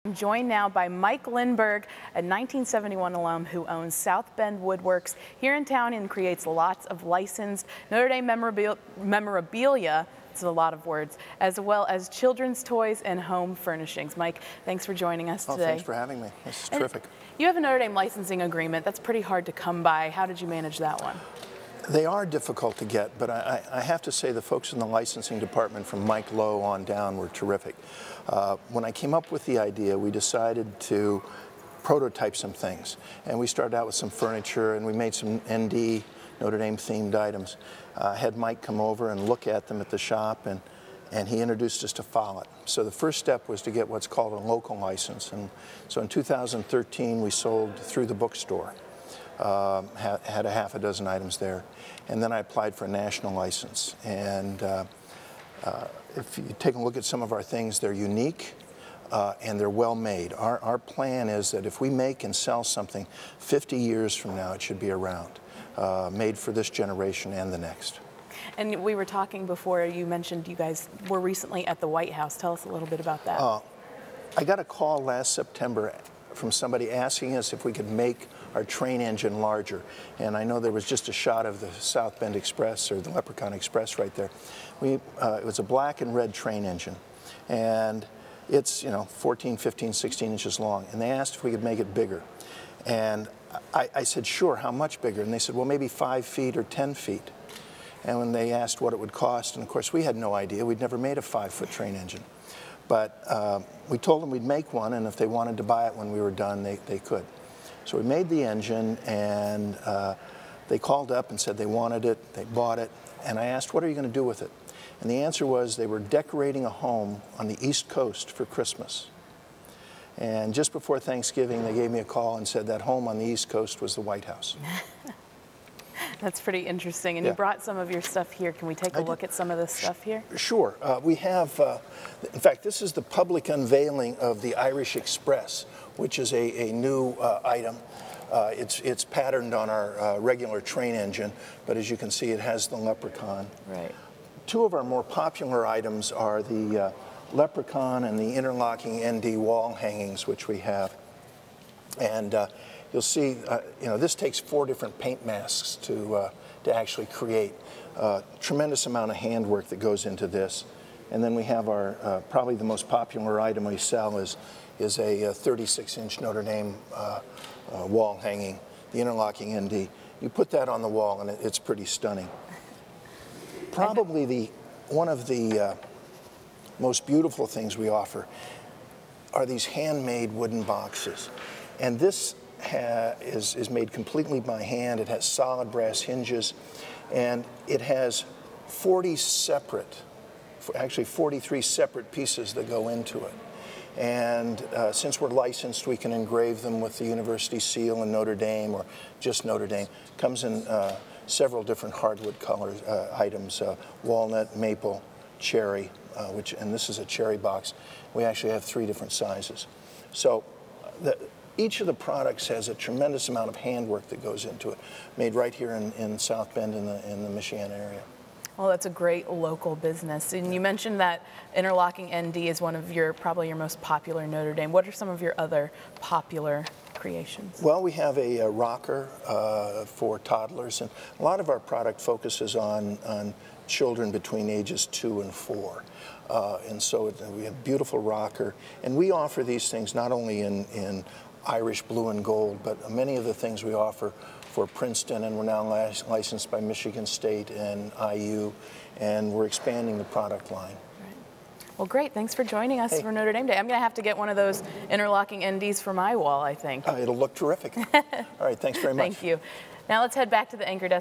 I'm joined now by Mike Lindburg, a 1971 alum who owns South Bend Woodworks here in town and creates lots of licensed Notre Dame memorabilia, it's a lot of words, as well as children's toys and home furnishings. Mike, thanks for joining us today. Thanks for having me. This is terrific. You have a Notre Dame licensing agreement. That's pretty hard to come by. How did you manage that one? They are difficult to get, but I have to say the folks in the licensing department from Mike Lowe on down were terrific. When I came up with the idea, we decided to prototype some things. And we started out with some furniture, and we made some ND, Notre Dame themed items. Had Mike come over and look at them at the shop, and he introduced us to Follett. So the first step was to get what's called a local license. And so in 2013, we sold through the bookstore. Had a half a dozen items there, and then I applied for a national license. And if you take a look at some of our things, they're unique and they're well made. Our plan is that if we make and sell something 50 years from now, it should be around, made for this generation and the next. And we were talking before, you mentioned you guys were recently at the White House. Tell us a little bit about that. I got a call last September from somebody asking us if we could make our train engine larger. And I know there was just a shot of the South Bend Express, or the Leprechaun Express right there. It was a black and red train engine. And it's, 14, 15, 16 inches long. And they asked if we could make it bigger. And I said, sure, how much bigger? And they said, well, maybe 5 feet or 10 feet. And when they asked what it would cost, and of course we had no idea, we'd never made a 5-foot train engine. But we told them we'd make one, and if they wanted to buy it when we were done, they could. So we made the engine, and they called up and said they wanted it, they bought it, and I asked, what are you going to do with it? And the answer was they were decorating a home on the East Coast for Christmas. And just before Thanksgiving, they gave me a call and said that home on the East Coast was the White House. That's pretty interesting. And you brought some of your stuff here. Can we take a look at some of this stuff here? Sure. We have, in fact, this is the public unveiling of the Irish Express, which is a new item. It's patterned on our regular train engine, but as you can see, it has the Leprechaun. Right. Two of our more popular items are the Leprechaun and the interlocking ND wall hangings, which we have. And you'll see, this takes 4 different paint masks to actually create. Tremendous amount of handwork that goes into this. And then we have our, probably the most popular item we sell is a 36-inch Notre Dame wall hanging, the interlocking ND. You put that on the wall and it's pretty stunning. Probably one of the most beautiful things we offer are these handmade wooden boxes. And this is made completely by hand. It has solid brass hinges, and it has 40 separate, actually 43 separate pieces that go into it. And since we're licensed, we can engrave them with the university seal in Notre Dame or just Notre Dame. Comes in several different hardwood colors, items, walnut, maple, cherry, and this is a cherry box. We actually have 3 different sizes. So each of the products has a tremendous amount of handwork that goes into it, made right here in South Bend in the Michiana area. Well, that's a great local business. And you mentioned that interlocking ND is one of probably your most popular Notre Dame. What are some of your other popular creations? Well, we have a rocker for toddlers, and a lot of our product focuses on children between ages 2 and 4. And so we have a beautiful rocker, and we offer these things not only in Irish blue and gold, but many of the things we offer for Princeton, and we're now licensed by Michigan State and IU, and we're expanding the product line. Right. Well, great. Thanks for joining us for Notre Dame Day. I'm going to have to get one of those interlocking NDs for my wall, I think. It'll look terrific. All right, thanks very much. Thank you. Now let's head back to the anchor desk.